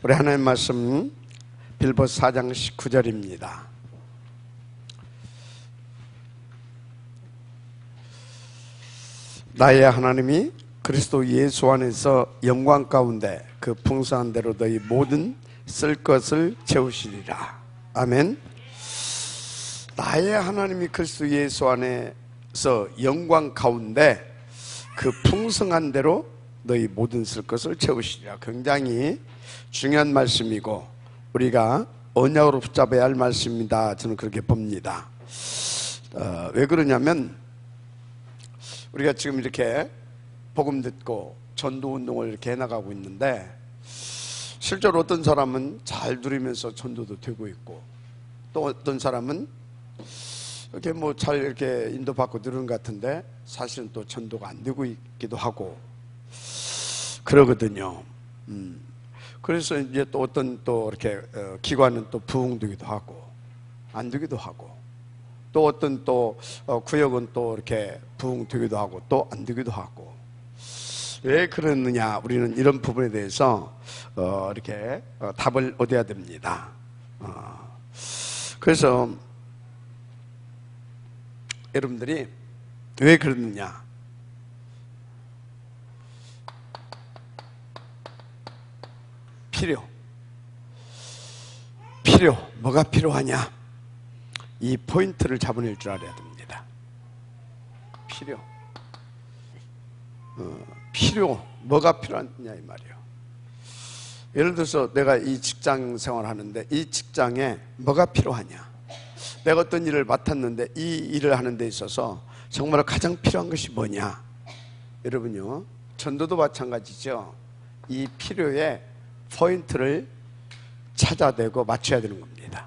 우리 하나님 말씀 빌보서 4장 19절입니다. 나의 하나님이 그리스도 예수 안에서 영광 가운데 그 풍성한 대로 너희 모든 쓸 것을 채우시리라. 아멘. 나의 하나님이 그리스도 예수 안에서 영광 가운데 그 풍성한 대로 너희 모든 쓸 것을 채우시리라. 굉장히 중요한 말씀이고 우리가 언약으로 붙잡아야 할 말씀입니다. 저는 그렇게 봅니다. 왜 그러냐면 우리가 지금 이렇게 복음 듣고 전도운동을 이렇게 해나가고 있는데 실제로 어떤 사람은 잘 누리면서 전도도 되고 있고 또 어떤 사람은 이렇게 뭐 잘 이렇게 인도받고 누르는 것 같은데 사실은 또 전도가 안 되고 있기도 하고 그러거든요. 그래서 이제 또 어떤 또 이렇게 기관은 또 부흥되기도 하고 안 되기도 하고 또 어떤 또 구역은 또 이렇게 부흥되기도 하고 또 안 되기도 하고 왜 그러느냐 우리는 이런 부분에 대해서 이렇게 답을 얻어야 됩니다. 그래서 여러분들이 왜 그러느냐 필요 뭐가 필요하냐 이 포인트를 잡아낼 줄 알아야 됩니다. 필요 뭐가 필요하냐 이 말이에요. 예를 들어서 내가 이 직장 생활을 하는데 이 직장에 뭐가 필요하냐 내가 어떤 일을 맡았는데 이 일을 하는 데 있어서 정말 가장 필요한 것이 뭐냐. 여러분요 전도도 마찬가지죠. 이 필요에 포인트를 찾아내고 맞춰야 되는 겁니다.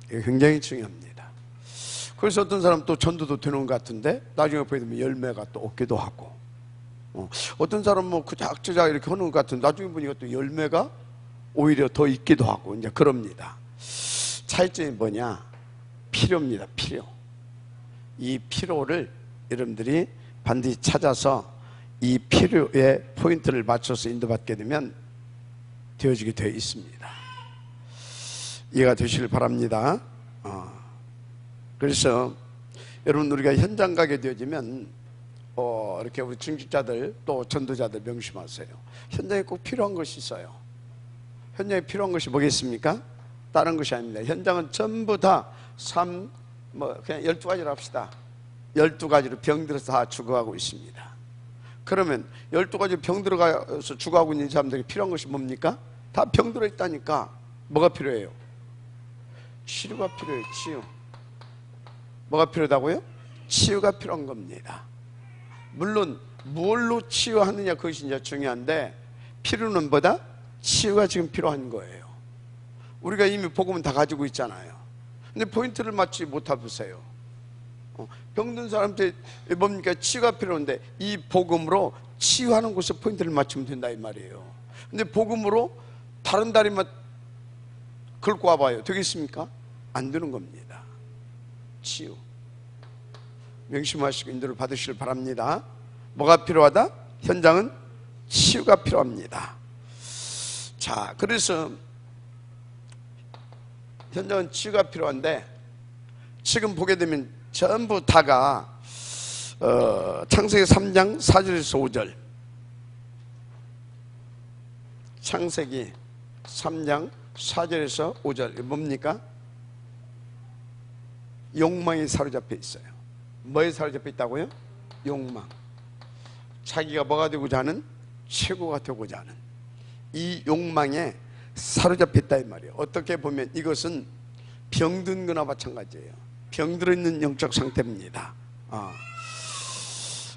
이게 굉장히 중요합니다. 그래서 어떤 사람 또 전도도 되는 것 같은데 나중에 보게 되면 열매가 또 없기도 하고 어떤 사람은 뭐 그작저작 이렇게 하는 것 같은데 나중에 보니까 또 열매가 오히려 더 있기도 하고 이제 그럽니다. 차이점이 뭐냐 필요입니다. 이 필요를 여러분들이 반드시 찾아서 이 필요에 포인트를 맞춰서 인도받게 되면 되어지게 되어 있습니다. 이해가 되시길 바랍니다. 그래서 여러분 우리가 현장 가게 되어지면 이렇게 우리 중직자들 또 전도자들 명심하세요. 현장에 꼭 필요한 것이 있어요. 현장에 필요한 것이 뭐겠습니까? 다른 것이 아닙니다. 현장은 전부 다 그냥 12가지로 합시다. 12가지로 병들어서 다 죽어가고 있습니다. 그러면 12가지 병 들어가서 죽어가고 있는 사람들이 필요한 것이 뭡니까? 다 병들어 있다니까. 뭐가 필요해요? 치료가 필요해요. 치유. 뭐가 필요하다고요? 치유가 필요한 겁니다. 물론 뭘로 치유하느냐 그것이 이제 중요한데 필요는 뭐다? 치유가 지금 필요한 거예요. 우리가 이미 복음은 다 가지고 있잖아요. 근데 포인트를 맞추지 못해보세요. 병든 사람한테 뭡니까? 치유가 필요한데 이 복음으로 치유하는 곳에 포인트를 맞추면 된다 이 말이에요. 근데 복음으로 다른 다리만 긁고 와봐요. 되겠습니까? 안 되는 겁니다. 치유 명심하시고 인도를 받으시길 바랍니다. 뭐가 필요하다? 현장은 치유가 필요합니다. 자, 그래서 현장은 치유가 필요한데 지금 보게 되면 전부 다가 창세기 3장 4절에서 5절 창세기 3장 4절에서 5절 뭡니까? 욕망에 사로잡혀 있어요. 뭐에 사로잡혀 있다고요? 욕망. 자기가 뭐가 되고자 하는? 최고가 되고자 하는 이 욕망에 사로잡혀 있다 이 말이에요. 어떻게 보면 이것은 병든 거나 마찬가지예요. 병들어 있는 영적 상태입니다.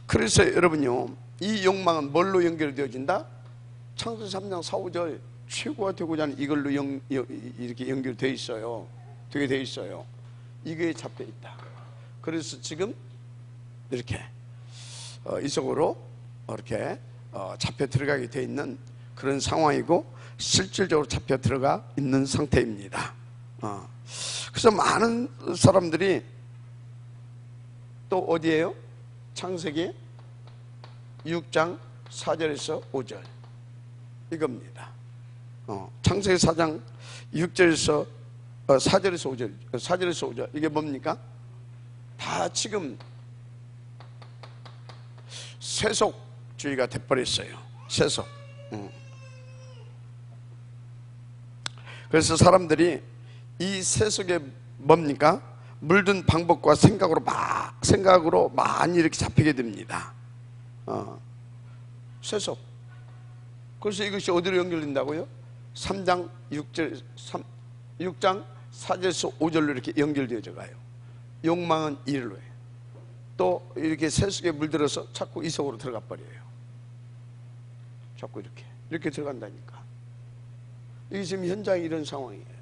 그래서 여러분요 이 욕망은 뭘로 연결되어진다? 창세기 3장 4, 5절 최고가 되고자 하는 이걸로 이렇게 연결되어 있어요. 되게 되어 있어요. 이게 잡혀 있다. 그래서 지금 이렇게 이 속으로 이렇게 잡혀 들어가게 되어 있는 그런 상황이고 실질적으로 잡혀 들어가 있는 상태입니다. 그래서 많은 사람들이 또 어디에요? 창세기 6장 4절에서 5절 이겁니다. 창세기 4장 6절에서 4절에서 5절, 4절에서 5절, 이게 뭡니까? 다 지금 세속주의가 돼버렸어요. 세속. 그래서 사람들이 이 세속에 뭡니까? 물든 방법과 생각으로 많이 이렇게 잡히게 됩니다. 세속. 그래서 이것이 어디로 연결된다고요? 3장 6장 4절에서 5절로 이렇게 연결되어져 가요. 욕망은 이리로 해요. 또 이렇게 세속에 물들어서 자꾸 이 속으로 들어가 버려요. 자꾸 이렇게 들어간다니까. 이게 지금 현장이 이런 상황이에요.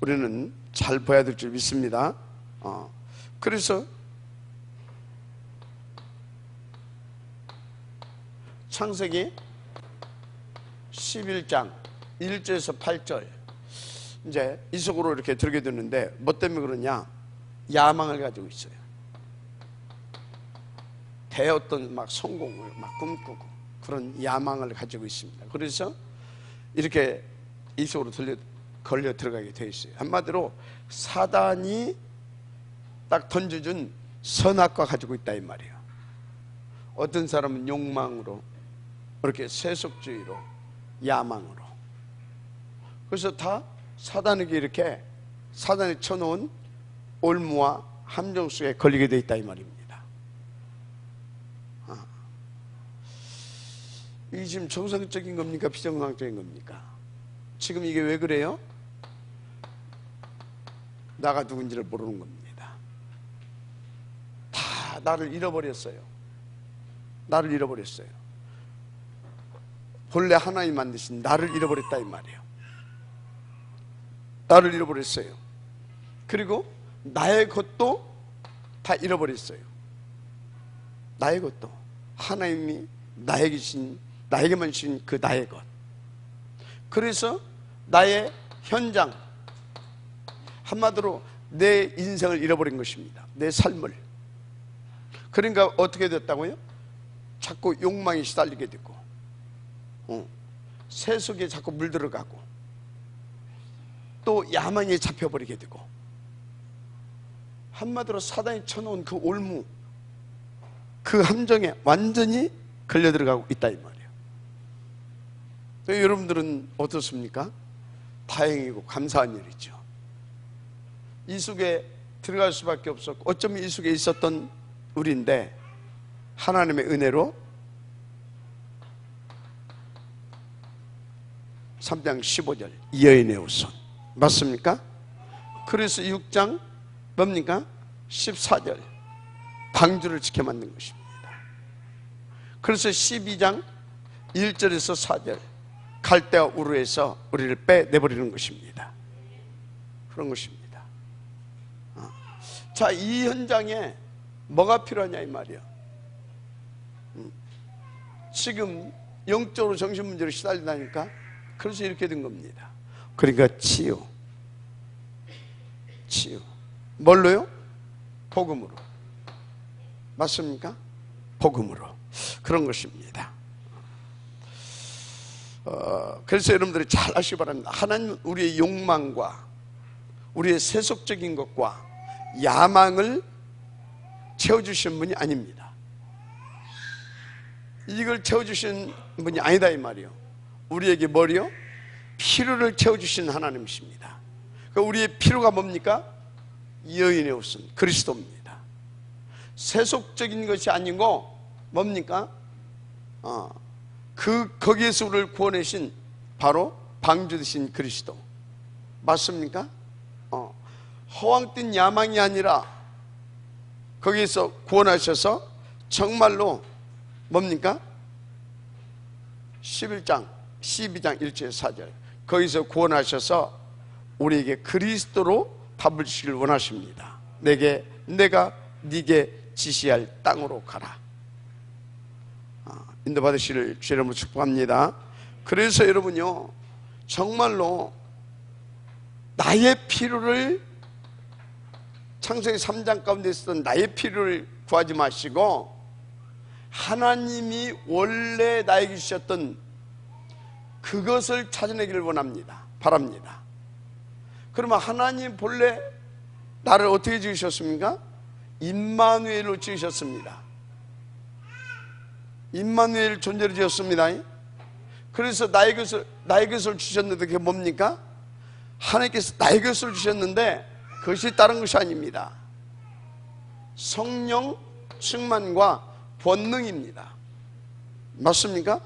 우리는 잘 봐야 될 줄 믿습니다. 그래서 창세기 11장 1절에서 8절 이제 이 속으로 이렇게 들게 되는데 뭐 때문에 그러냐? 야망을 가지고 있어요. 어떤 막 성공을 막 꿈꾸고 그런 야망을 가지고 있습니다. 그래서 이렇게 이 속으로 걸려 들어가게 돼 있어요. 한마디로 사단이 딱 던져준 선악과 가지고 있다 이 말이에요. 어떤 사람은 욕망으로, 이렇게 세속주의로, 야망으로. 그래서 다 사단에게 이렇게 사단이 쳐놓은 올무와 함정 속에 걸리게 돼 있다 이 말입니다. 이게 지금 정상적인 겁니까? 비정상적인 겁니까? 지금 이게 왜 그래요? 나가 누군지를 모르는 겁니다. 다 나를 잃어버렸어요. 나를 잃어버렸어요. 본래 하나님 만드신 나를 잃어버렸다 이 말이에요. 나를 잃어버렸어요. 그리고 나의 것도 다 잃어버렸어요. 나의 것도 하나님이 나에게만 주신 그 나의 것. 그래서 나의 현장, 한마디로 내 인생을 잃어버린 것입니다. 내 삶을. 그러니까 어떻게 됐다고요? 자꾸 욕망에 시달리게 되고 세속에 자꾸 물들어가고 또 야망에 잡혀버리게 되고, 한마디로 사단이 쳐놓은 그 올무, 그 함정에 완전히 걸려 들어가고 있다 이 말이에요. 여러분들은 어떻습니까? 다행이고 감사한 일이죠. 이 속에 들어갈 수밖에 없었고 어쩌면 이 속에 있었던 우리인데 하나님의 은혜로 3장 15절 여인의 후손 맞습니까? 그래서 6장 뭡니까? 14절 방주를 지켜 만든 것입니다. 그래서 12장 1절에서 4절 갈대와 우르에서 우리를 빼내버리는 것입니다. 그런 것입니다. 자, 이 현장에 뭐가 필요하냐 이 말이야. 지금 영적으로 정신문제로 시달리다니까 그래서 이렇게 된 겁니다. 그러니까 치유. 뭘로요? 복음으로. 맞습니까? 복음으로. 그런 것입니다. 그래서 여러분들이 잘 아시기 바랍니다. 하나님은 우리의 욕망과 우리의 세속적인 것과 야망을 채워주신 분이 아닙니다. 이걸 채워주신 분이 아니다 이 말이요. 우리에게 뭐요? 필요를 채워주신 하나님이십니다. 그러니까 우리의 필요가 뭡니까? 여인의 후손 그리스도입니다. 세속적인 것이 아니고 뭡니까? 거기에서 우리를 구원하신 바로 방주 되신 그리스도 맞습니까? 허황된 야망이 아니라 거기에서 구원하셔서 정말로 뭡니까? 11장 12장 1절 4절 거기서 구원하셔서 우리에게 그리스도로 답을 주시길 원하십니다. 내가 네게 지시할 땅으로 가라. 인도받으시를 주 이름으로 축복합니다. 그래서 여러분요 정말로 나의 필요를 창세기 3장 가운데 있었던 나의 필요를 구하지 마시고 하나님이 원래 나에게 주셨던 그것을 찾아내기를 바랍니다. 그러면 하나님 본래 나를 어떻게 지으셨습니까? 임마누엘로 지으셨습니다. 임마누엘 존재로 지었습니다. 그래서 나의 것을 주셨는데 그게 뭡니까? 하나님께서 나의 것을 주셨는데 그것이 다른 것이 아닙니다. 성령 충만과 권능입니다. 맞습니까?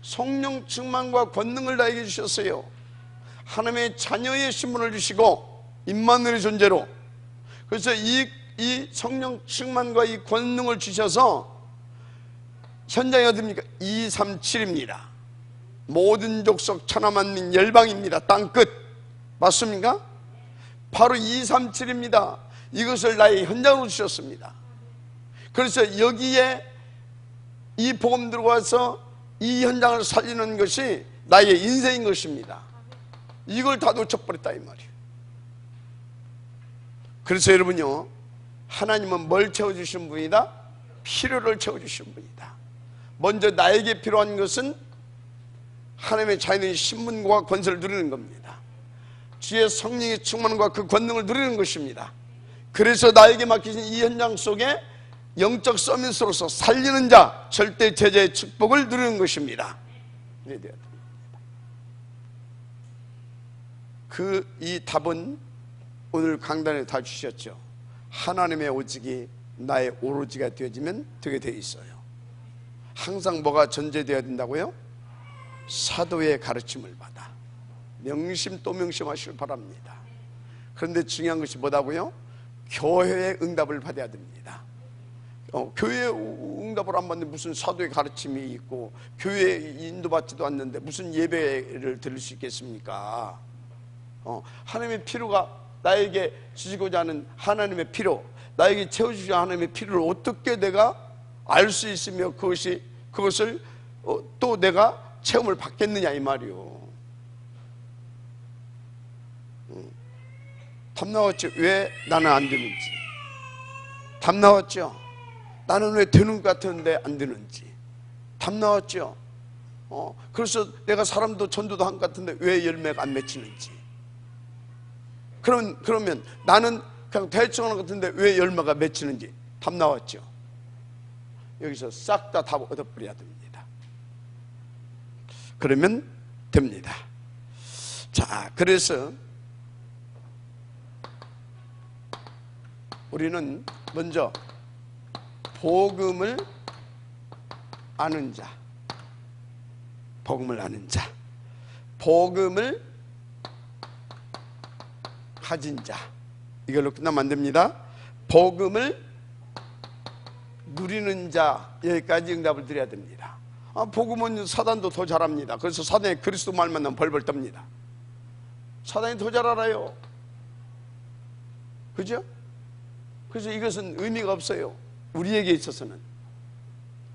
성령 충만과 권능을 나에게 주셨어요. 하나님의 자녀의 신분을 주시고 임마누엘의 존재로. 그래서 이 성령 충만과 이 권능을 주셔서 현장이 어딥니까? 237입니다. 모든 족속 천하만민 열방입니다. 땅끝. 맞습니까? 바로 237입니다. 이것을 나의 현장으로 주셨습니다. 그래서 여기에 이 복음 들어와서 이 현장을 살리는 것이 나의 인생인 것입니다. 이걸 다 놓쳐버렸다 이 말이에요. 그래서 여러분요, 하나님은 뭘 채워주신 분이다? 필요를 채워주신 분이다. 먼저 나에게 필요한 것은 하나님의 자연의 신분과 권세를 누리는 겁니다. 주의 성령의 충만과 그 권능을 누리는 것입니다. 그래서 나에게 맡기신 이 현장 속에 영적 서밋으로서 살리는 자, 절대 제자의 축복을 누리는 것입니다. 이 답은 오늘 강단에 다 주셨죠. 하나님의 오직이 나의 오로지가 되어지면 되게 되어 있어요. 항상 뭐가 전제되어야 된다고요? 사도의 가르침을 받아 명심 또 명심하시길 바랍니다. 그런데 중요한 것이 뭐다고요? 교회의 응답을 받아야 됩니다. 교회의 응답을 안 받는데 무슨 사도의 가르침이 있고 교회에 인도받지도 않는데 무슨 예배를 드릴 수 있겠습니까? 하나님의 필요가 나에게 주시고자 하는 하나님의 필요, 나에게 채워주시는 하나님의 필요를 어떻게 내가 알 수 있으며 그것을 또 내가 체험을 받겠느냐 이 말이요. 답 나왔죠? 왜 나는 안 되는지. 답 나왔죠? 나는 왜 되는 것 같은데 안 되는지. 답 나왔죠? 그래서 내가 사람도 전도도 한 것 같은데 왜 열매가 안 맺히는지. 그러면 나는 그냥 대충 하는 것 같은데 왜 열매가 맺히는지. 답 나왔죠? 여기서 싹 다 답 얻어버려야 됩니다. 그러면 됩니다. 자, 그래서 우리는 먼저 복음을 아는 자, 복음을 가진 자, 이걸로 끝나면 안 됩니다. 복음을 누리는 자, 여기까지 응답을 드려야 됩니다. 복음은 사단도 더 잘합니다. 그래서 사단이 그리스도 말만 하면 벌벌 떱니다. 사단이 더 잘 알아요. 그죠? 그래서 이것은 의미가 없어요. 우리에게 있어서는.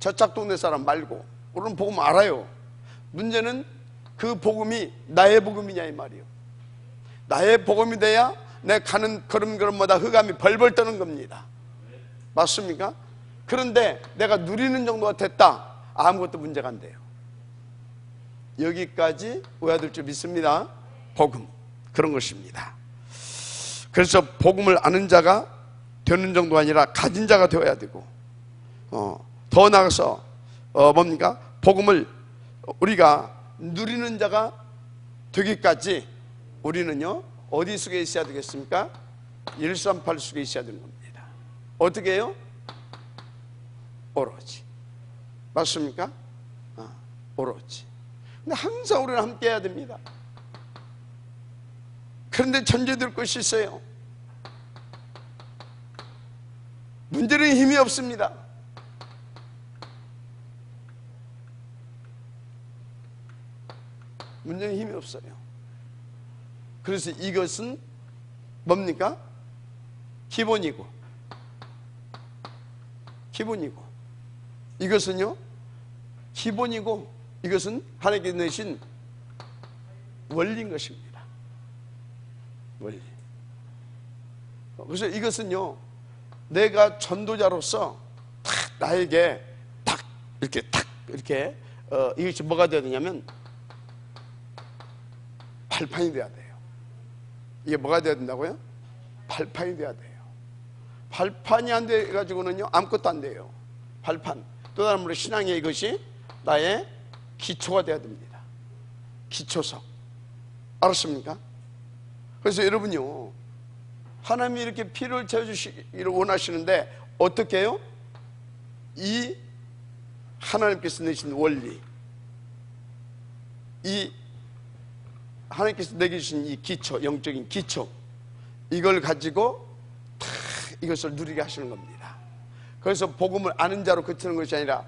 저쪽 동네 사람 말고 우리는 복음 알아요. 문제는 그 복음이 나의 복음이냐 이 말이에요. 나의 복음이 돼야 내 가는 걸음걸음마다 흑암이 벌벌 떠는 겁니다. 맞습니까? 그런데 내가 누리는 정도가 됐다, 아무것도 문제가 안 돼요. 여기까지 오야 될 줄 믿습니다. 복음, 그런 것입니다. 그래서 복음을 아는 자가 되는 정도가 아니라 가진 자가 되어야 되고, 더 나아가서 뭡니까? 복음을 우리가 누리는 자가 되기까지 우리는요 어디 속에 있어야 되겠습니까? 138 속에 있어야 되는 겁니다. 어떻게 해요? 오로지. 맞습니까? 오로지. 근데 항상 우리는 함께 해야 됩니다. 그런데 전제될 것이 있어요. 문제는 힘이 없습니다. 문제는 힘이 없어요. 그래서 이것은 뭡니까? 기본이고 이것은요 기본이고 이것은 하나님께 내신 원리인 것입니다. 원리. 그래서 이것은요 내가 전도자로서 딱 나에게 딱 이렇게 이것이 뭐가 되야 되냐면 발판이 돼야 돼요. 이게 뭐가 돼야 된다고요? 발판이 돼야 돼요. 발판이 안 돼가지고는요 아무것도 안 돼요. 발판. 또 다른 말로 신앙의 이것이 나의 기초가 돼야 됩니다. 기초석. 알았습니까? 그래서 여러분요, 하나님이 이렇게 피를 채워주시기를 원하시는데 어떻게 해요? 이 하나님께서 내신 원리, 이 하나님께서 내게 주신 이 기초, 영적인 기초, 이걸 가지고 다 이것을 누리게 하시는 겁니다. 그래서 복음을 아는 자로 그치는 것이 아니라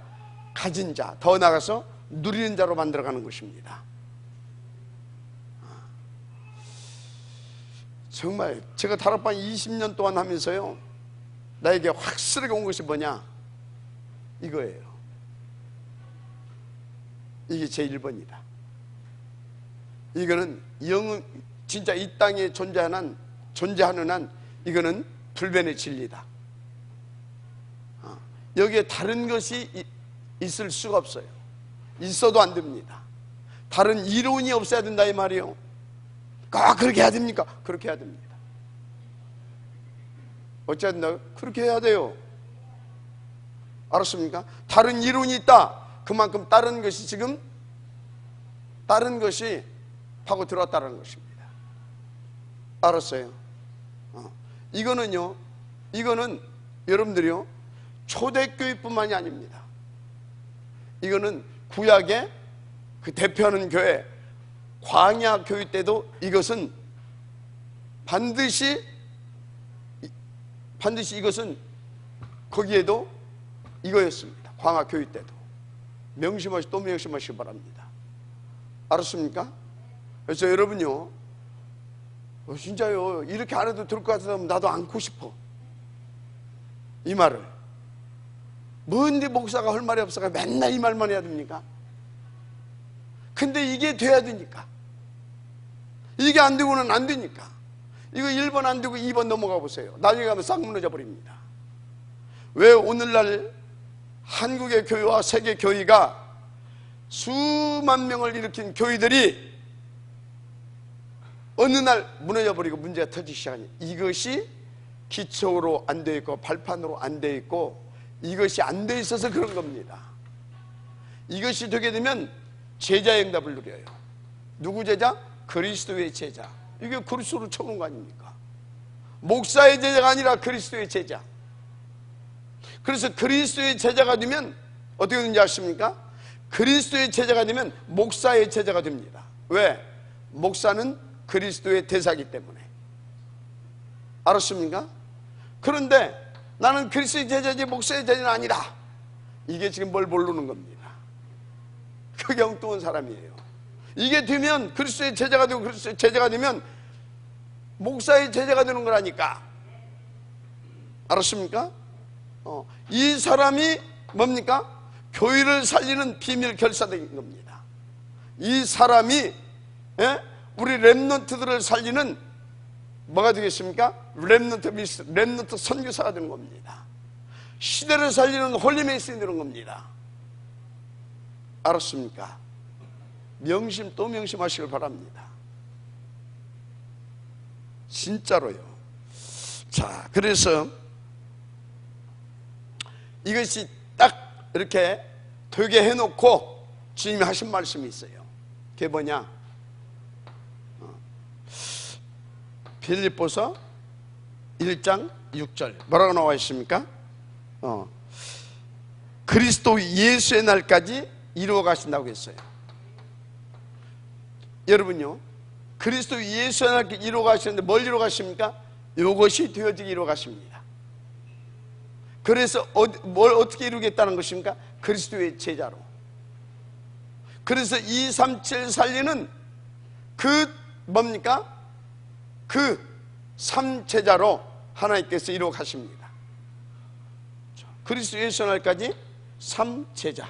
가진 자, 더 나아가서 누리는 자로 만들어가는 것입니다. 정말 제가 다락방 20년 동안 하면서요, 나에게 확실하게 온 것이 뭐냐? 이거예요. 이게 제 1번이다. 이거는 진짜 이 땅에 존재하는 한 이거는 불변의 진리다. 여기에 다른 것이 있을 수가 없어요. 있어도 안 됩니다. 다른 이론이 없어야 된다 이 말이에요. 그렇게 해야 됩니까? 그렇게 해야 됩니다. 어찌해야 된다고요? 그렇게 해야 돼요. 알았습니까? 다른 이론이 있다. 그만큼 다른 것이 파고 들어왔다는 것입니다. 알았어요? 이거는 여러분들이요, 초대교회뿐만이 아닙니다. 이거는 구약의 그 대표하는 교회, 광야 교회 때도 이것은 반드시 이것은 거기에도 이거였습니다. 광야 교회 때도. 또 명심하시기 바랍니다. 알았습니까? 그래서 여러분요, 진짜요, 이렇게 안 해도 될 것 같으면 나도 안고 싶어. 이 말을. 뭔데 목사가 할 말이 없어가 맨날 이 말만 해야 됩니까? 근데 이게 돼야 되니까. 이게 안 되고는 안 되니까. 이거 1번 안 되고 2번 넘어가 보세요. 나중에 가면 싹 무너져 버립니다. 왜 오늘날 한국의 교회와 세계 교회가 수만 명을 일으킨 교회들이 어느 날 무너져 버리고 문제가 터지기 시작하니, 이것이 기초로 안 되어 있고 발판으로 안 되어 있고 이것이 안 되어 있어서 그런 겁니다. 이것이 되게 되면 제자의 응답을 누려요. 누구 제자? 그리스도의 제자. 이게 그리스도로 쳐놓은 거 아닙니까? 목사의 제자가 아니라 그리스도의 제자. 그래서 그리스도의 제자가 되면 어떻게 되는지 아십니까? 그리스도의 제자가 되면 목사의 제자가 됩니다. 왜? 목사는 그리스도의 대사이기 때문에. 알았습니까? 그런데 나는 그리스도의 제자지 목사의 제자는 아니라, 이게 지금 뭘 모르는 겁니다. 그게 엉뚱한 사람이에요. 이게 되면 그리스도의 제자가 되고 그리스도의 제자가 되면 목사의 제자가 되는 거라니까. 알았습니까? 이 사람이 뭡니까? 교회를 살리는 비밀 결사된 겁니다. 이 사람이 우리 렘넌트들을 살리는 뭐가 되겠습니까? 렘넌트 선교사가 되는 겁니다. 시대를 살리는 홀리메이슨이 되는 겁니다. 알았습니까? 또 명심하시길 바랍니다. 진짜로요. 자, 그래서 이것이 딱 이렇게 되게 해놓고 주님이 하신 말씀이 있어요. 그게 뭐냐? 빌립보서 1장 6절 뭐라고 나와 있습니까? 그리스도 예수의 날까지 이루어 가신다고 했어요. 여러분요, 그리스도 예수의 날까지 이루어 가시는데 뭘 이루어 가십니까? 이것이 되어지게 이루어 가십니다. 그래서 뭘 어떻게 이루겠다는 것입니까? 그리스도의 제자로. 그래서 237 살리는 그 뭡니까? 그 3제자로 하나님께서 이루어 가십니다. 그리스도 예수 날까지 3제자.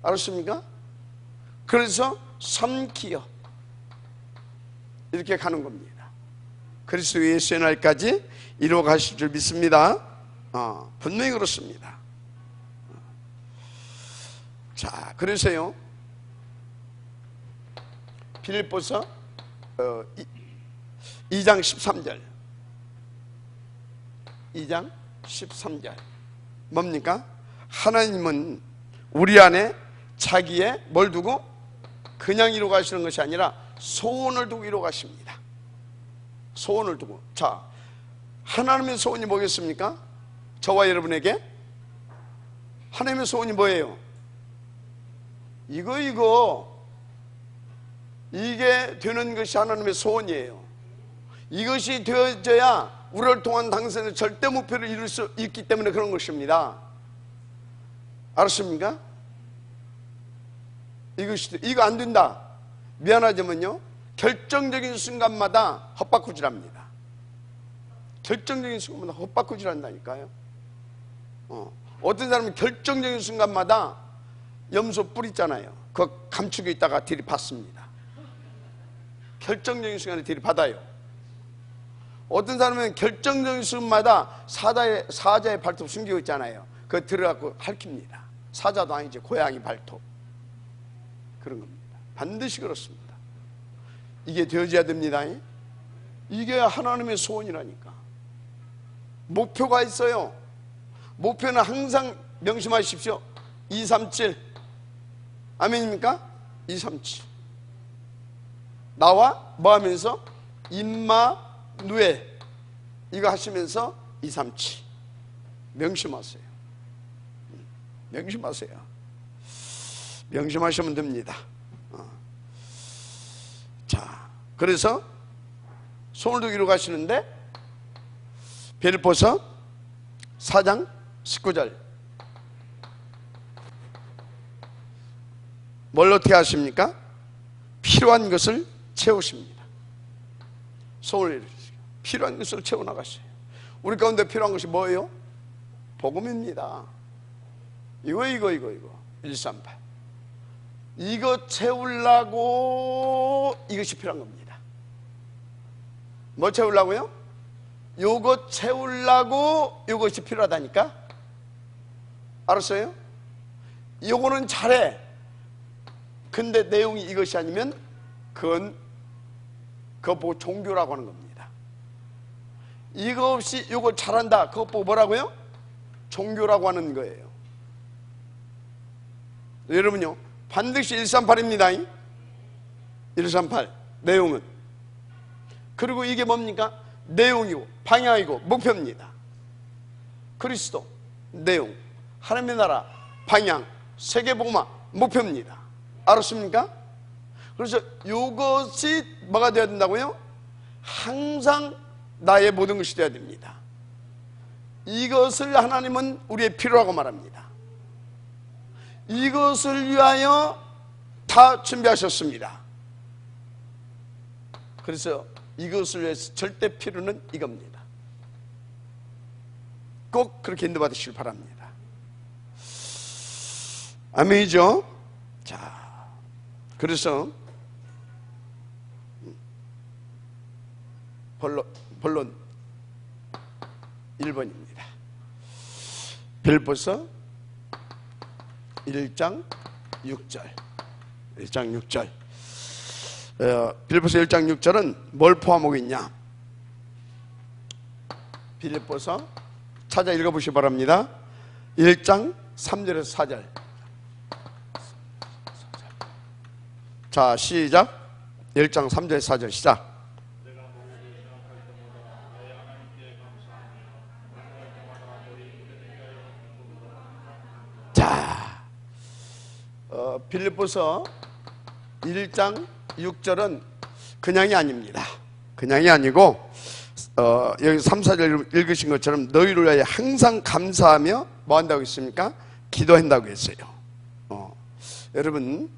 알았습니까? 그래서 3기업 이렇게 가는 겁니다. 그리스도 예수의 날까지 이루어 가실 줄 믿습니다. 분명히 그렇습니다. 자, 그래서요, 빌립보서 2장 13절. 2장 13절. 뭡니까? 하나님은 우리 안에 자기의 뭘 두고? 그냥 이루어 가시는 것이 아니라 소원을 두고 이루어 가십니다. 소원을 두고. 자, 하나님의 소원이 뭐겠습니까? 저와 여러분에게 하나님의 소원이 뭐예요? 이게 되는 것이 하나님의 소원이에요. 이것이 되어져야 우리를 통한 당신의 절대 목표를 이룰 수 있기 때문에 그런 것입니다. 알았습니까? 이거 안 된다, 미안하지만요, 결정적인 순간마다 헛바꾸질합니다. 결정적인 순간마다 헛바꾸질한다니까요. 어떤 사람은 결정적인 순간마다 염소 뿔 있잖아요, 그거 감추고 있다가 들이받습니다. 결정적인 순간에 들이받아요. 어떤 사람은 결정적인 순간마다 사자의 발톱 숨기고 있잖아요, 그거 들어갖고 핥힙니다. 사자도 아니지, 고양이 발톱. 그런 겁니다. 반드시 그렇습니다. 이게 되어져야 됩니다. 이게 하나님의 소원이라니까. 목표가 있어요. 목표는 항상 명심하십시오. 237. 아멘입니까? 237. 나와 뭐 하면서? 임마누엘. 이거 하시면서 237. 명심하세요. 명심하세요. 명심하시면 됩니다. 자, 그래서 소원을 두기로 가시는데 빌립보서 4장 19절 뭘 어떻게 하십니까? 필요한 것을 채우십니다. 소원을 이루시고 필요한 것을 채워나가셔요. 우리 가운데 필요한 것이 뭐예요? 복음입니다. 이거 138. 이거 채우려고 이것이 필요한 겁니다. 뭐 채우려고요? 요거 채우려고 이것이 필요하다니까. 알았어요? 요거는 잘해. 근데 내용이 이것이 아니면 그거 보고 종교라고 하는 겁니다. 이거 없이 요거 잘한다, 그거 보고 뭐라고요? 종교라고 하는 거예요. 여러분요, 반드시 138입니다. 138 내용은. 그리고 이게 뭡니까? 내용이고 방향이고 목표입니다. 그리스도, 내용, 하나님의 나라, 방향, 세계복음화, 목표입니다. 알았습니까? 그래서 이것이 뭐가 되어야 된다고요? 항상 나의 모든 것이 되어야 됩니다. 이것을 하나님은 우리의 필요라고 말합니다. 이것을 위하여 다 준비하셨습니다. 그래서 이것을 위해서 절대 필요는 이겁니다. 꼭 그렇게 인도받으시길 바랍니다. 아멘이죠? 자, 그래서 본론 1번입니다. 빌립보서 1장 6절. 1장 6절. 빌립보서 1장 6절은 뭘 포함하고 있냐? 빌립보서 찾아 읽어보시기 바랍니다. 1장 3절에서 4절. 자, 시작. 1장 3절에서 4절 시작. 자, 빌립보서 1장 6절은 그냥이 아닙니다. 그냥이 아니고 여기 3, 4절 읽으신 것처럼 너희를 위하여 항상 감사하며 뭐 한다고 했습니까? 기도한다고 했어요. 여러분,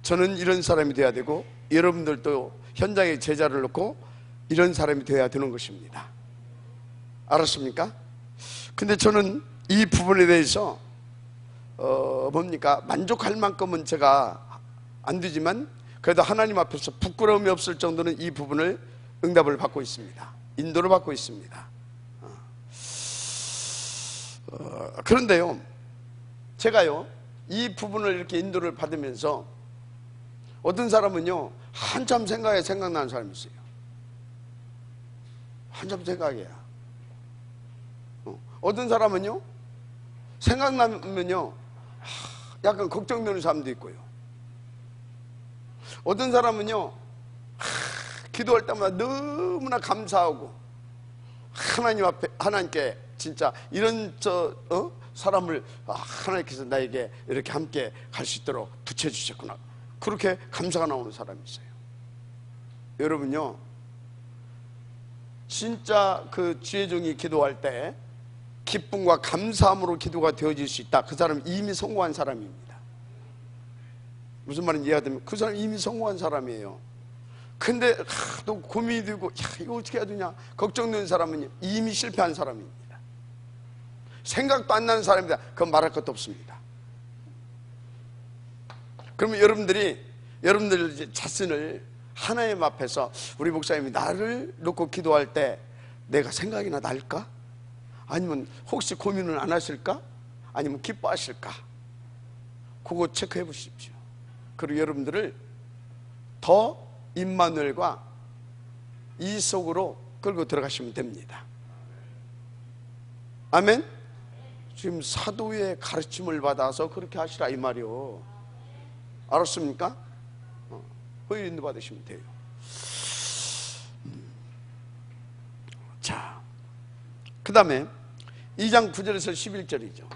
저는 이런 사람이 되어야 되고 여러분들도 현장에 제자를 놓고 이런 사람이 되어야 되는 것입니다. 알았습니까? 근데 저는 이 부분에 대해서 뭡니까? 만족할 만큼은 제가 안 되지만 그래도 하나님 앞에서 부끄러움이 없을 정도는 이 부분을 응답을 받고 있습니다. 인도를 받고 있습니다. 그런데요, 제가요 이 부분을 이렇게 인도를 받으면서 어떤 사람은요 한참 생각에 생각나는 사람이 있어요. 한참 생각이야. 어떤 사람은요, 생각나면요 약간 걱정되는 사람도 있고요. 어떤 사람은요 기도할 때마다 너무나 감사하고 하나님 앞에, 하나님께 진짜 이런 사람을 하나님께서 나에게 이렇게 함께 갈 수 있도록 붙여주셨구나, 그렇게 감사가 나오는 사람이 있어요. 여러분요, 진짜 그 지혜종이 기도할 때 기쁨과 감사함으로 기도가 되어질 수 있다, 그 사람은 이미 성공한 사람입니다. 무슨 말인지 이해가 되면 그 사람은 이미 성공한 사람이에요. 근데 또 고민이 되고 이거 어떻게 해야 되냐 걱정되는 사람은 이미 실패한 사람입니다. 생각도 안 나는 사람입니다. 그건 말할 것도 없습니다. 그러면 여러분들 자신을 하나님 앞에서, 우리 목사님이 나를 놓고 기도할 때 내가 생각이나 날까? 아니면 혹시 고민을 안 하실까? 아니면 기뻐하실까? 그거 체크해 보십시오. 그리고 여러분들을 더 임마누엘과 이 속으로 끌고 들어가시면 됩니다. 아멘? 지금 사도의 가르침을 받아서 그렇게 하시라 이 말이요. 알았습니까? 허위 인도 받으시면 돼요. 자, 그 다음에 2장 9절에서 11절이죠.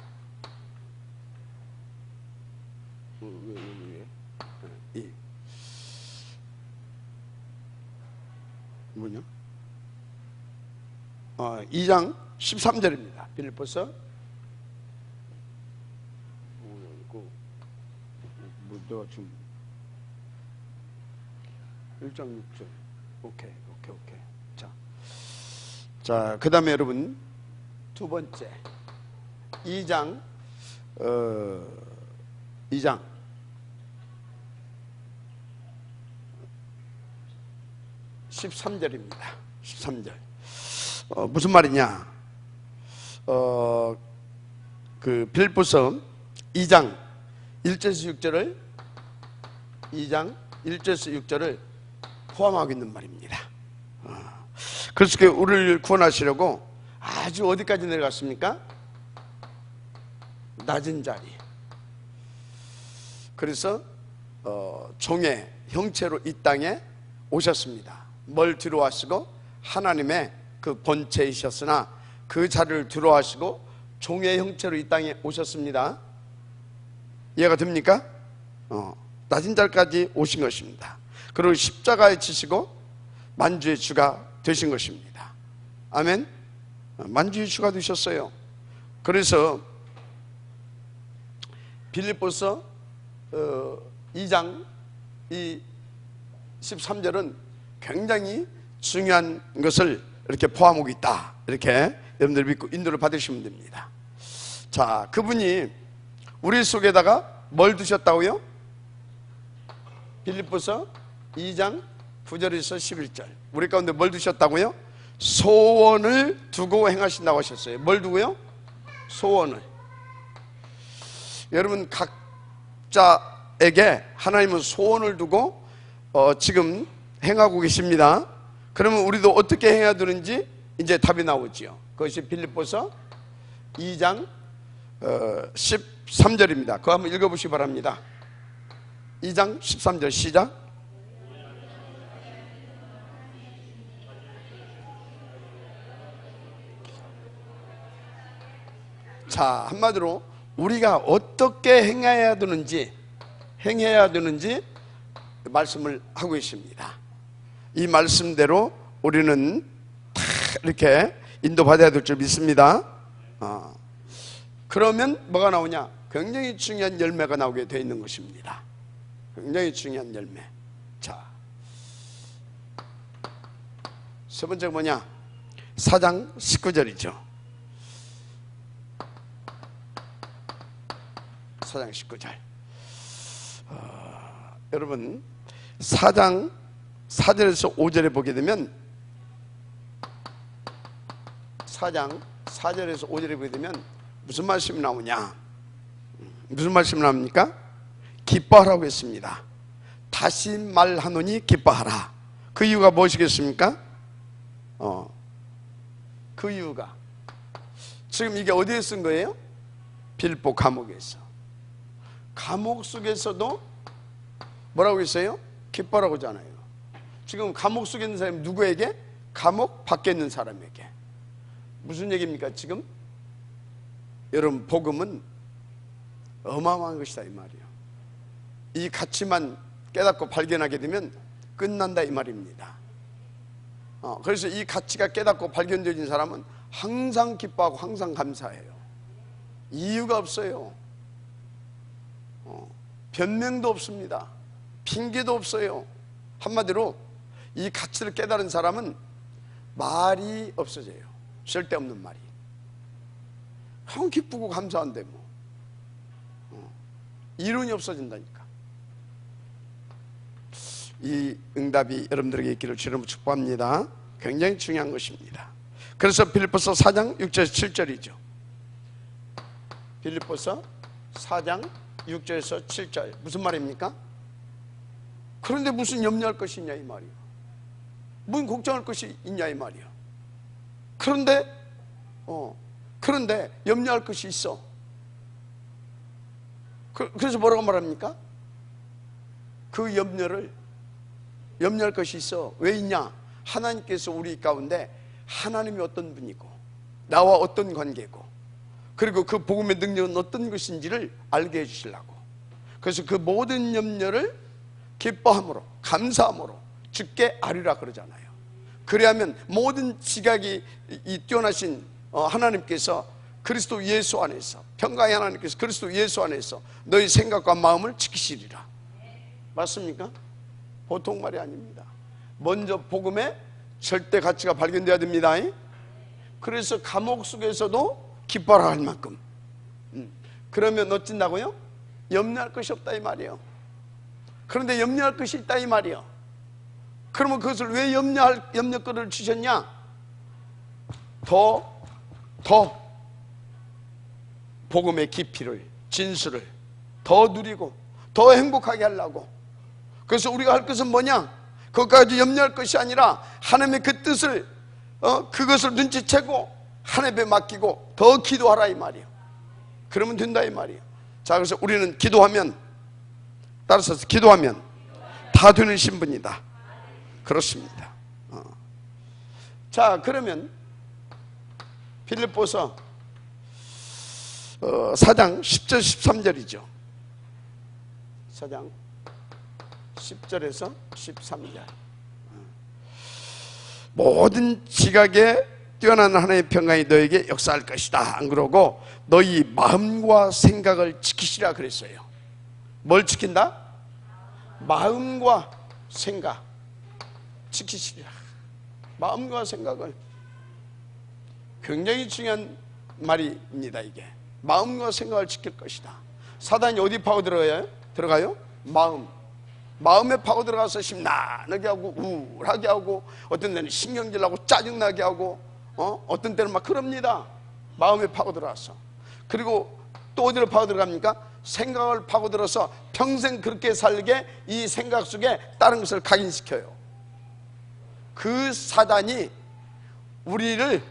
뭐냐? 2장 13절입니다. 빌립보서 내가 지금 1장 6절. 오케이. 자, 그 다음에 여러분 두 번째 2장 13절입니다. 13절. 무슨 말이냐? 그 빌립보서 2장 1절에서 6절을 2장 1절에서 6절을 포함하고 있는 말입니다. 그래서 우리를 구원하시려고 아주 어디까지 내려갔습니까? 낮은 자리. 그래서 종의 형체로 이 땅에 오셨습니다. 뭘 뒤로하시고 하나님의 그 본체이셨으나 그 자리를 뒤로하시고 종의 형체로 이 땅에 오셨습니다. 이해가 됩니까? 낮은 자리까지 오신 것입니다. 그리고 십자가에 지시고 만주의 주가 되신 것입니다. 아멘. 만주의 주가 되셨어요. 그래서 빌립보서 2장 이 13절은 굉장히 중요한 것을 이렇게 포함하고 있다, 이렇게 여러분들 믿고 인도를 받으시면 됩니다. 자, 그분이 우리 속에다가 뭘 두셨다고요? 빌립보서 2장 9절에서 11절 우리 가운데 뭘 두셨다고요? 소원을 두고 행하신다고 하셨어요. 뭘 두고요? 소원을. 여러분 각자에게 하나님은 소원을 두고 지금 행하고 계십니다. 그러면 우리도 어떻게 행해야 되는지 이제 답이 나오지요. 그것이 빌립보서 2장 13절입니다. 그거 한번 읽어보시기 바랍니다. 2장 13절 시작. 자, 한마디로 우리가 어떻게 행해야 되는지 말씀을 하고 계십니다. 이 말씀대로 우리는 다 이렇게 인도받아야 될 줄 믿습니다. 그러면 뭐가 나오냐? 굉장히 중요한 열매가 나오게 되어 있는 것입니다. 굉장히 중요한 열매. 자, 세 번째가 뭐냐? 4장 19절이죠. 4장 19절. 여러분 4장 4절에서 5절에 보게 되면 4장 4절에서 5절에 보게 되면 무슨 말씀이 나오냐? 무슨 말씀이 나옵니까? 기뻐하라고 했습니다. 다시 말하노니 기뻐하라. 그 이유가 무엇이겠습니까? 그 이유가 지금 이게 어디에 쓴 거예요? 빌립보 감옥에서. 감옥 속에서도 뭐라고 했어요? 기뻐라고 하잖아요. 지금 감옥 속에 있는 사람이 누구에게? 감옥 밖에 있는 사람에게. 무슨 얘기입니까 지금? 여러분, 복음은 어마어마한 것이다 이 말이에요. 이 가치만 깨닫고 발견하게 되면 끝난다 이 말입니다. 그래서 이 가치가 깨닫고 발견되어진 사람은 항상 기뻐하고 항상 감사해요. 이유가 없어요. 변명도 없습니다. 핑계도 없어요. 한마디로 이 가치를 깨달은 사람은 말이 없어져요. 쓸데없는 말이. 형 기쁘고 감사한데 뭐 이론이 없어진다니까. 이 응답이 여러분들에게 있기를 주님으로 축복합니다. 굉장히 중요한 것입니다. 그래서 빌립보서 4장 6절에서 7절이죠. 빌립보서 4장 6절에서 7절 무슨 말입니까? 그런데 무슨 염려할 것이 있냐 이 말이에요. 무슨 걱정할 것이 있냐 이 말이에요. 그런데 염려할 것이 있어. 그래서 뭐라고 말합니까? 그 염려할 것이 있어. 왜 있냐? 하나님께서 우리 가운데 하나님이 어떤 분이고 나와 어떤 관계고 그리고 그 복음의 능력은 어떤 것인지를 알게 해주시려고. 그래서 그 모든 염려를 기뻐함으로 감사함으로 주께 아뢰라 그러잖아요. 그래야면 모든 지각이 이 뛰어나신 하나님께서 그리스도 예수 안에서 평강의 하나님께서 그리스도 예수 안에서 너희 생각과 마음을 지키시리라. 맞습니까? 보통 말이 아닙니다. 먼저 복음의 절대 가치가 발견돼야 됩니다. 그래서 감옥 속에서도 기뻐라 할 만큼. 그러면 어쩐다고요? 염려할 것이 없다 이 말이에요. 그런데 염려할 것이 있다 이 말이에요. 그러면 그것을 왜 염려거리를 주셨냐? 더 복음의 깊이를 진수를 더 누리고 더 행복하게 하려고. 그래서 우리가 할 것은 뭐냐? 그것까지 염려할 것이 아니라 하나님의 그 뜻을 그것을 눈치채고 하나님에 맡기고 더 기도하라 이 말이에요. 그러면 된다 이 말이에요. 자, 그래서 우리는 기도하면 따라서 기도하면 다 되는 신분이다. 그렇습니다. 자, 그러면 빌립보서 4장 10절 13절이죠. 4장 10절에서 13절. 모든 지각에 뛰어난 하나님의 평강이 너에게 역사할 것이다. 안 그러고 너희 마음과 생각을 지키시라 그랬어요. 뭘 지킨다? 마음과 생각 지키시리라. 마음과 생각을. 굉장히 중요한 말입니다. 이게 마음과 생각을 지킬 것이다. 사단이 어디 파고 들어가요? 마음에 파고 들어가서 심란하게 하고 우울하게 하고 어떤 데는 신경질 나고 짜증나게 하고 어떤 때는 막 그럽니다. 마음에 파고 들어가서. 그리고 또 어디로 파고 들어갑니까? 생각을 파고 들어서 평생 그렇게 살게 이 생각 속에 다른 것을 각인시켜요. 그 사단이 우리를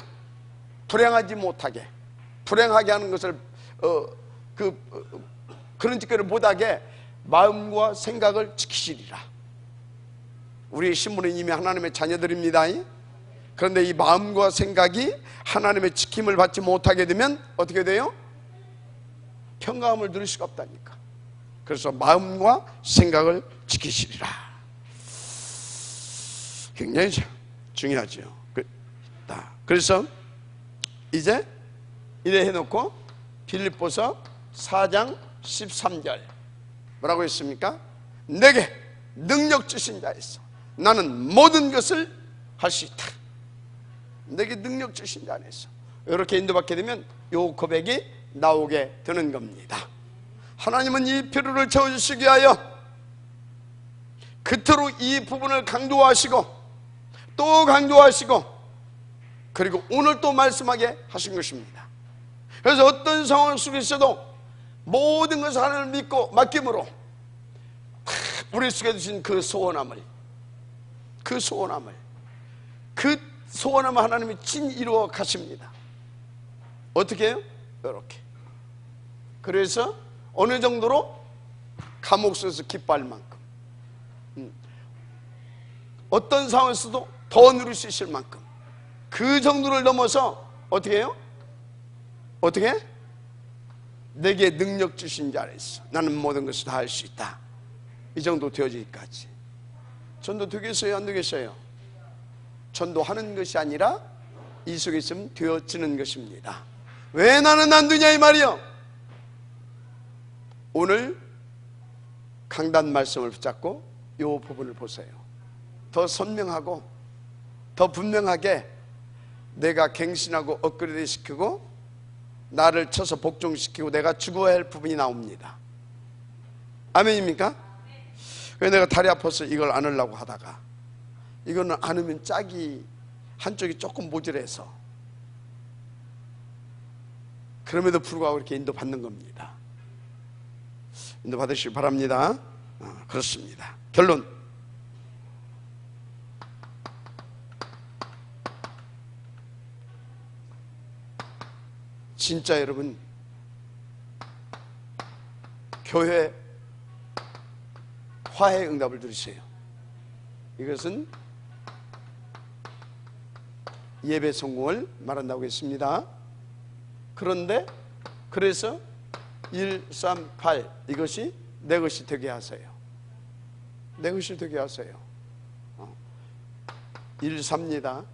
불행하지 못하게, 불행하게 하는 것을 그런 짓거리를 못하게 마음과 생각을 지키시리라. 우리의 신분은 이미 하나님의 자녀들입니다. 그런데 이 마음과 생각이 하나님의 지킴을 받지 못하게 되면 어떻게 돼요? 평강함을 누릴 수가 없다니까. 그래서 마음과 생각을 지키시리라. 굉장히 중요하죠. 그래서 이제 이래 해놓고 빌립보서 4장 13절 뭐라고 했습니까? 내게 능력 주신 자에서 나는 모든 것을 할 수 있다. 내게 능력 주신 자 안에서 이렇게 인도받게 되면 요 고백이 나오게 되는 겁니다. 하나님은 이 필요를 채워주시기 위하여 그토록 이 부분을 강조하시고 또 강조하시고 그리고 오늘 또 말씀하게 하신 것입니다. 그래서 어떤 상황 속에 있어도 모든 것을 하나님을 믿고 맡김으로 우리 속에 두신 그 소원함을 하나님이 진 이루어 가십니다. 어떻게 해요? 이렇게. 그래서 어느 정도로? 감옥 속에서 기뻐할 만큼, 어떤 상황에서도 더 누릴 수 있을 만큼, 그 정도를 넘어서 어떻게 해요? 어떻게? 내게 능력 주신 자 안에서 나는 모든 것을 다 할 수 있다. 이 정도 되어지기까지. 전도 되겠어요? 안 되겠어요? 전도하는 것이 아니라 이 속에 있으면 되어지는 것입니다. 왜 나는 안 되냐 이 말이요. 오늘 강단 말씀을 붙잡고 이 부분을 보세요. 더 선명하고 더 분명하게 내가 갱신하고 업그레이드 시키고 나를 쳐서 복종시키고 내가 죽어야 할 부분이 나옵니다. 아멘입니까? 그래서 내가 다리 아파서 이걸 안으려고 하다가 이거는 안으면 짝이 한쪽이 조금 모질해서 그럼에도 불구하고 이렇게 인도받는 겁니다. 인도받으시기 바랍니다. 그렇습니다. 결론, 진짜 여러분 교회 화해 응답을 들으세요. 이것은 예배 성공을 말한다고 했습니다. 그런데 그래서 1, 3, 8 이것이 내 것이 되게 하세요. 내 것이 되게 하세요. 1, 3입니다.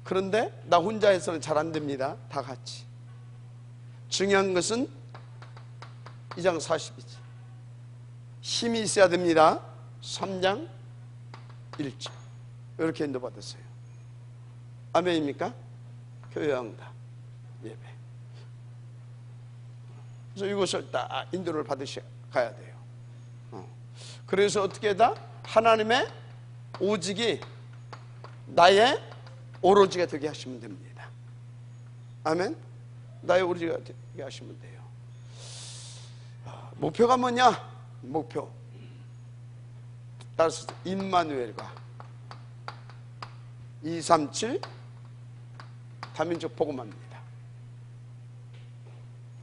그런데 나 혼자 해서는 잘 안 됩니다. 다 같이. 중요한 것은 2장 40이지. 힘이 있어야 됩니다. 3장 1절. 이렇게 인도받았어요. 아멘입니까? 교회 응답 예배. 그래서 이것을 딱 인도를 받으셔 가야 돼요. 그래서 어떻게 다 하나님의 오직이 나의 오로지가 되게 하시면 됩니다. 아멘. 나의 오로지가 되게 하시면 돼요. 목표가 뭐냐? 목표 따라서 임마누엘과 237 다민족 복음화입니다.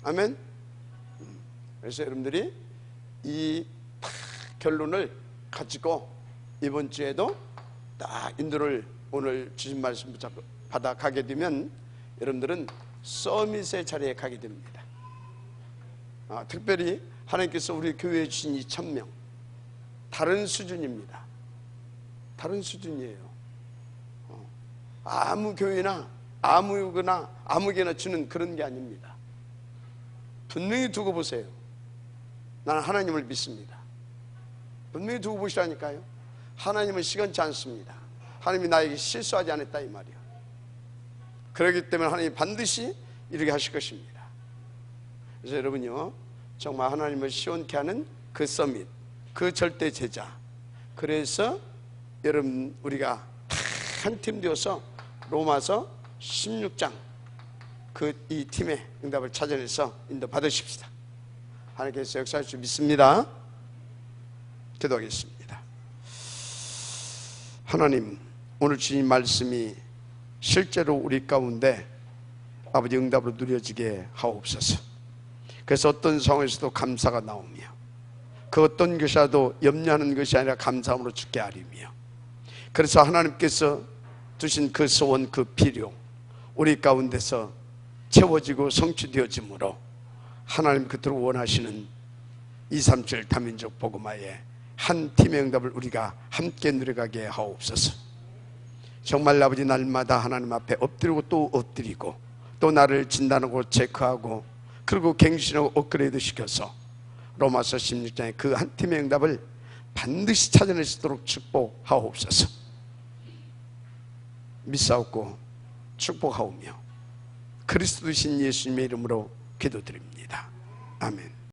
아멘. 그래서 여러분들이 이 결론을 가지고 이번 주에도 딱 인도를 오늘 주신 말씀 붙잡고 받아가게 되면 여러분들은 서밋의 자리에 가게 됩니다. 특별히 하나님께서 우리 교회에 주신 2,000명 다른 수준입니다. 다른 수준이에요. 아무 교회나 아무개나 주는 그런 게 아닙니다. 분명히 두고 보세요. 나는 하나님을 믿습니다. 분명히 두고 보시라니까요. 하나님은 시건치 않습니다. 하나님이 나에게 실수하지 않았다 이 말이야. 그렇기 때문에 하나님이 반드시 이렇게 하실 것입니다. 그래서 여러분요, 정말 하나님을 시원케 하는 그 서밋, 그 절대 제자. 그래서 여러분 우리가 한 팀 되어서 로마서 16장 이 팀의 응답을 찾아내서 인도 받으십시다. 하나님께서 역사할 줄 믿습니다. 기도하겠습니다. 하나님, 오늘 주신 말씀이 실제로 우리 가운데 아버지 응답으로 누려지게 하옵소서. 그래서 어떤 상황에서도 감사가 나오며 그 어떤 것이라도 염려하는 것이 아니라 감사함으로 죽게 하리며, 그래서 하나님께서 주신 그 소원, 그 필요 우리 가운데서 채워지고 성취되어지므로 하나님 그토록 원하시는 237 다민족 복음화의 한 팀의 응답을 우리가 함께 누려가게 하옵소서. 정말 아버지 날마다 하나님 앞에 엎드리고 또 엎드리고 또 나를 진단하고 체크하고 그리고 갱신하고 업그레이드 시켜서 로마서 16장의 그 한 팀의 응답을 반드시 찾아낼 수 있도록 축복하옵소서. 믿사옵고 축복하오며 그리스도이신 예수님의 이름으로 기도드립니다. 아멘.